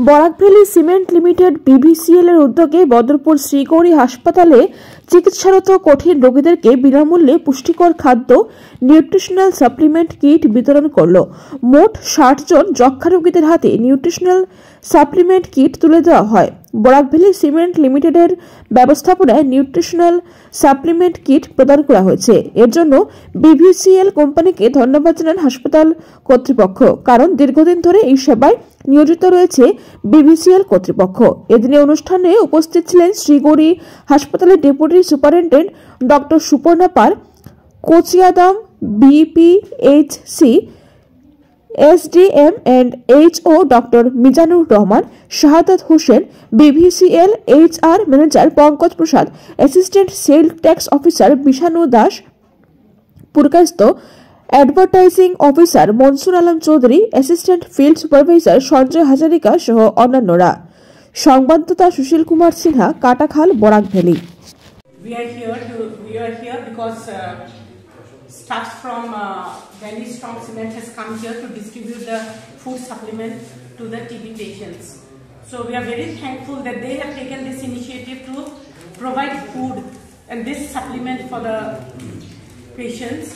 Barak valley cement limited BVCL এর উদ্যোগে বদরপুর শ্রীগৌরী হাসপাতালে চিকিৎসারত কঠিন রোগীদেরকে বিনামূল্যে পুষ্টিকর খাদ্য নিউট্রিশনাল সাপ্লিমেন্ট কিট বিতরণ করল। মোট 60 জন যক্ষ্মা রোগীদের হাতে নিউট্রিশনাল সাপ্লিমেন্ট কিট তুলে দেওয়া হয়। বরাক ভ্যালি সিমেন্ট লিমিটেডের ব্যবস্থাপনায় নিউট্রিশনাল সাপ্লিমেন্ট কিট প্রদান করা হয়েছে। এর জন্য BVCL কোম্পানিকে ধন্যবাদ জানান হাসপাতাল কর্তৃপক্ষ, কারণ দীর্ঘদিন ধরে এই সেবায় নিয়োজিত রয়েছে BVCL কর্তৃপক্ষ। এদিনে অনুষ্ঠানে উপস্থিত ছিলেন শ্রীগৌরী হাসপাতালের deputy superintendent doctor Suparna Pal, Kochiadam BPHC SDM and HO doctor Mizanur Rahman, Shahadat Hossain, BVCL HR manager Pankaj Prasad, assistant sale tax officer Bishanu Das Purkayastha, advertising officer Mansur Alam Chowdhury, assistant field supervisor Sanjay Hazarika সহ অন্যান্যরা। সংবাদদাতা Sushil Kumar Sinha, Katakhal, Barak valley. We are here because staff from Valley Strong Cement has come here to distribute the food supplement to the TB patients. So we are very thankful that they have taken this initiative to provide food and this supplement for the patients.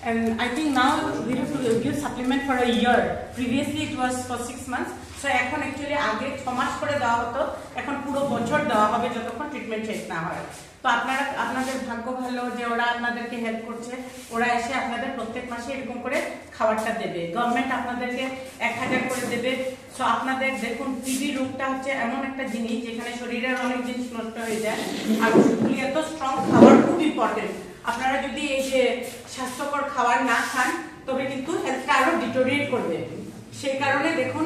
And I think now we have to give supplement for a year. Previously it was for 6 months. So এখন actually আগে 6 মাস করে দেওয়া হতো, এখন পুরো বছর দেওয়া হবে যতক্ষণ ট্রিটমেন্ট শেষ না হয়। তো আপনাদের ভাগ্য ভালো যে ওরা আপনাদেরকে হেল্প করছে। ওরা এসে আপনাদের প্রত্যেক মাসে এরকম করে খাবারটা দেবে। গভর্নমেন্ট আপনাদেরকে 1000 করে দেবে। সো আপনাদের দেখুন, টিবি রোগটা হচ্ছে এমন একটা জিনিস যেখানে শরীরের অনেক জিনিস নষ্ট হয়ে যায়, আর ওষুধগুলি এত স্ট্রং, খাবার খুব ইম্পর্টেন্ট। আপনারা যদি এই যে স্বাস্থ্যকর খাবার না খান তবে কিন্তু হেলথটা আরো ডিটোরিয়েট করবে। সেই কারণে দেখুন,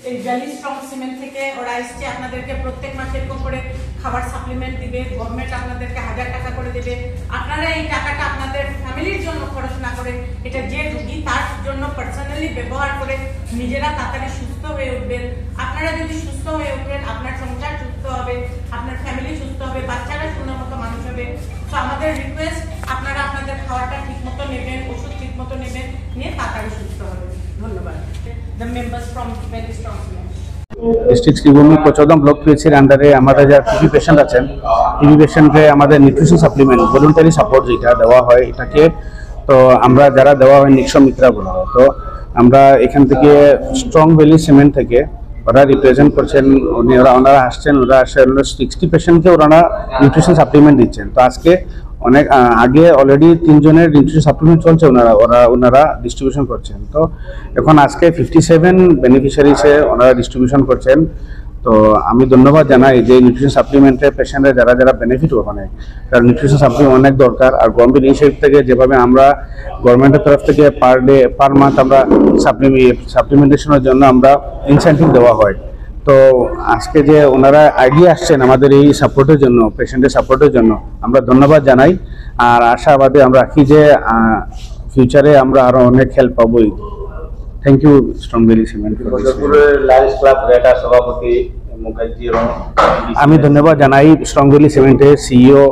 এই ভ্যালি স্ট্রং সিমেন্ট থেকে ওরা এসছে আপনাদেরকে প্রত্যেক মাসে এরকম করে খাবার সাপ্লিমেন্ট দিবে। গভর্নমেন্ট আপনাদেরকে 1000 টাকা করে দেবে। আপনারা এই টাকাটা আপনাদের ফ্যামিলির জন্য খরচ না করে এটা যে রোগী তার জন্য পার্সোনালি ব্যবহার করে নিজেরা তাড়াতাড়ি সুস্থ হয়ে উঠবেন। আপনারা যদি সুস্থ হয়ে উঠবেন, আপনার সংসার সুস্থ হবে, আপনার ফ্যামিলি সুস্থ হবে, বাচ্চারা সুন্দর মতো মানুষ হবে। তো আমাদের রিকোয়েস্ট, আপনারা আপনাদের খাবারটা ঠিক মতো নেবেন, ওষুধ ঠিক মতো নেবেন, নিয়ে তাড়াতাড়ি সুস্থ হবে। ধন্যবাদ। The members from Valley Strong Cement. District Sribhoomi Kochudam block পিএইচির আন্ডারে আমাদের যারা টিবি পেশেন্ট আছেন, টিবি পেশেন্টকে আমাদের নিউট্রিশন সাপ্লিমেন্ট ভলেন্টারি সাপোর্ট যেটা দেওয়া হয়, এটাকে তো আমরা যারা দেওয়া হয় নিঃস্ব মিত্রা বলা হয়। তো আমরা এখান থেকে স্ট্রং ভ্যালি সিমেন্ট থেকে ওরা রিপ্রেজেন্ট করছেন, ওনারা আসছেন, ওরা আসে 60 পেশেন্টকে ওনারা নিউট্রিশন সাপ্লিমেন্ট দিচ্ছেন। তো আজকে অনেক আগে অলরেডি 3 জনের নিউট্রিশন সাপ্লিমেন্ট চলছে, ওনারা ডিস্ট্রিবিউশন করছেন। তো এখন আজকে 57 বেনিফিশিয়ারিসে ওনারা ডিস্ট্রিবিউশন করছেন। তো আমি ধন্যবাদ জানাই যে নিউট্রিশন সাপ্লিমেন্টের পেশেন্টরা যারা বেনিফিট ওখানে, কারণ নিউট্রিশন সাপ্লিমেন্ট অনেক দরকার। আর গভর্নমেন্ট ইনিশিয়েটিভ থেকে যেভাবে আমরা গভর্নমেন্টের তরফ থেকে পার ডে পার মান্থ আমরা সাপ্লিমেন্টেশনের জন্য আমরা ইনসেন্টিভ দেওয়া হয়। তো আজকে যে ওনারা আইডিয়া আসছেন আমাদের এই সাপোর্টের জন্য, পেশেন্টের সাপোর্টের জন্য আমরা ধন্যবাদ জানাই। আর আশাবাদী আমরা রাখি যে ফিউচারে আমরা আরো অনেক হেল্প পাবোই। Thank you Strong Valley Cement. সভাপতি মুখার্জি, আমি ধন্যবাদ জানাই স্ট্রং ভ্যালি সিমেন্টের CEO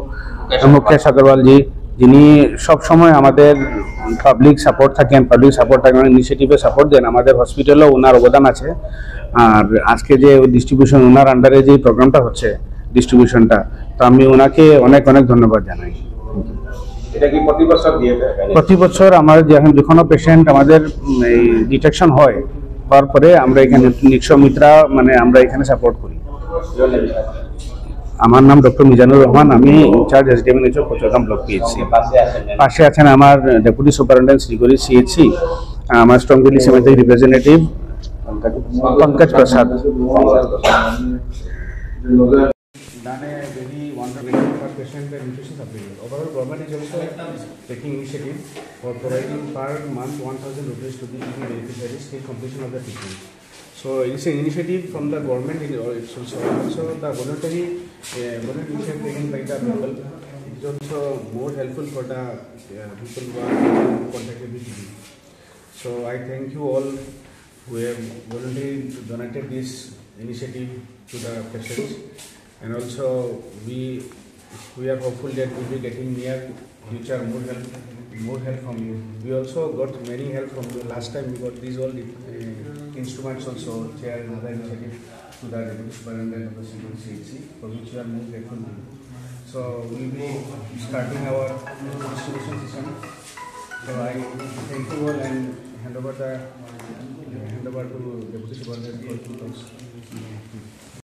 মুকেশ আগরওয়ালজি, যিনি সবসময় আমাদের পাবলিক সাপোর্ট থাকেন, ইনিশিয়েটিভে সাপোর্ট দেন। আমাদের হসপিটালেও ওনার অবদান আছে। আর আজকে যে ডিস্ট্রিবিউশন ওনার আন্ডারে যে প্রোগ্রামটা হচ্ছে ডিস্ট্রিবিউশনটা, তো আমি ওনাকে অনেক ধন্যবাদ জানাই। এটা কি প্রতি বছর দিয়ে দেয়? প্রতি বছর আমার যখন পেশেন্ট আমাদের ডিটেকশন হওয়ার পরে আমরা এখানে নিঃস্ব মিত্রা আমরা এখানে সাপোর্ট করি। আমার নাম ডক্টর মিজানুর রহমান, আমি ইনচার্জ SDM কোচৌদাম ব্লক পিএইচসি। পাশে আছেন আমার ডেপুটি সুপারিনটেন্ডেন্ট শ্রীগৌরী CHC, আমার স্ট্রং ভ্যালি সিমেন্টের representative Pankaj Prasad. Done a very wonderful for patient and nutrition supplement. Overall, government is also taking initiative for providing per month 1000 rupees to the TB beneficiaries till completion of the treatment. So it's an initiative from the government. It's also the voluntary initiative taken by the people. It's also more helpful for the people who are contacted with TB. So I thank you all who have voluntarily donated this initiative to the patients. And also we are hopeful that we will be getting near future more help from you. We also got many help from you. Last time we got these all instruments also, chair and other initiative to the Deputy Superintendent of the CHC, for which we are most grateful. So we will be starting our distribution system. So I thank you all and hand over to Deputy Superintendent for 2 thoughts.